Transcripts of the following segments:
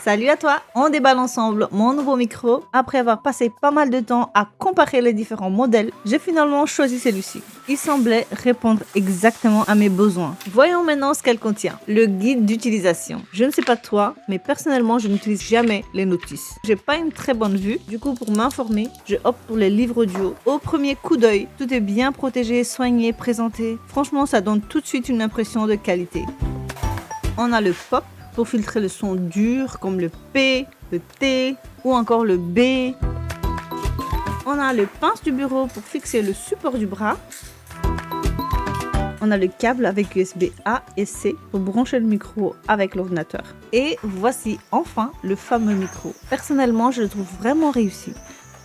Salut à toi! On déballe ensemble mon nouveau micro. Après avoir passé pas mal de temps à comparer les différents modèles, j'ai finalement choisi celui-ci. Il semblait répondre exactement à mes besoins. Voyons maintenant ce qu'elle contient. Le guide d'utilisation. Je ne sais pas toi, mais personnellement, je n'utilise jamais les notices. J'ai pas une très bonne vue, du coup pour m'informer, je opte pour les livres audio. Au premier coup d'œil, tout est bien protégé, soigné, présenté. Franchement, ça donne tout de suite une impression de qualité. On a le pop pour filtrer le son dur comme le P, le T ou encore le B. On a le pince du bureau pour fixer le support du bras. On a le câble avec USB A et C pour brancher le micro avec l'ordinateur. Et voici enfin le fameux micro. Personnellement, je le trouve vraiment réussi.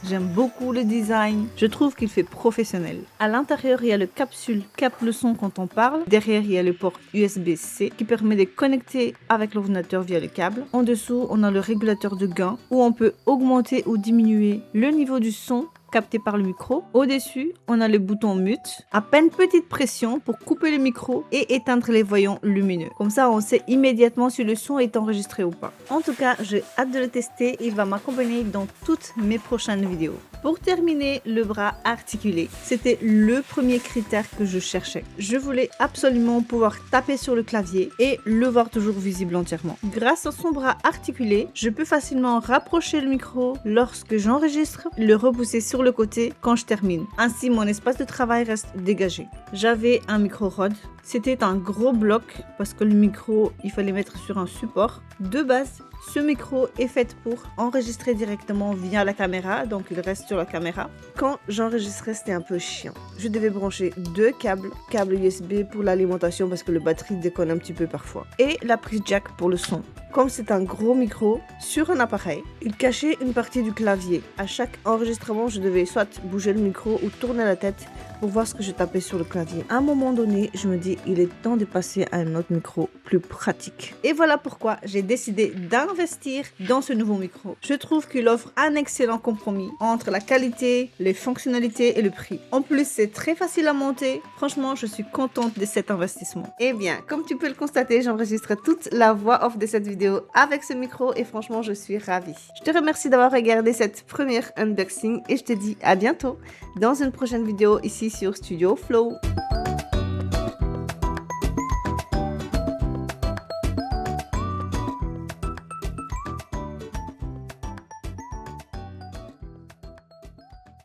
J'aime beaucoup le design, je trouve qu'il fait professionnel. À l'intérieur, il y a le capsule qui capte le son quand on parle. Derrière, il y a le port USB-C qui permet de connecter avec l'ordinateur via le câble. En dessous, on a le régulateur de gain où on peut augmenter ou diminuer le niveau du son capté par le micro. Au-dessus, on a le bouton mute. À peine petite pression pour couper le micro et éteindre les voyants lumineux. Comme ça, on sait immédiatement si le son est enregistré ou pas. En tout cas, j'ai hâte de le tester. Il va m'accompagner dans toutes mes prochaines vidéos. Pour terminer, le bras articulé. C'était le premier critère que je cherchais. Je voulais absolument pouvoir taper sur le clavier et le voir toujours visible entièrement. Grâce à son bras articulé, je peux facilement rapprocher le micro lorsque j'enregistre, le repousser sur le côté quand je termine. Ainsi, mon espace de travail reste dégagé. J'avais un micro Rode. C'était un gros bloc parce que le micro, il fallait mettre sur un support. De base, ce micro est fait pour enregistrer directement via la caméra, donc il reste sur la caméra. Quand j'enregistrais, c'était un peu chiant. Je devais brancher deux câbles USB pour l'alimentation parce que le batterie déconne un petit peu parfois, et la prise jack pour le son. Comme c'est un gros micro sur un appareil, il cachait une partie du clavier. À chaque enregistrement, je devais soit bouger le micro ou tourner la tête pour voir ce que je tapais sur le clavier. À un moment donné, je me dis, il est temps de passer à un autre micro plus pratique. Et voilà pourquoi j'ai décidé d'investir dans ce nouveau micro. Je trouve qu'il offre un excellent compromis entre la qualité, les fonctionnalités et le prix. En plus, c'est très facile à monter. Franchement, je suis contente de cet investissement. Eh bien, comme tu peux le constater, j'enregistre toute la voix off de cette vidéo avec ce micro et franchement, je suis ravie. Je te remercie d'avoir regardé cette première unboxing et je te dis à bientôt dans une prochaine vidéo ici sur Studio Flow.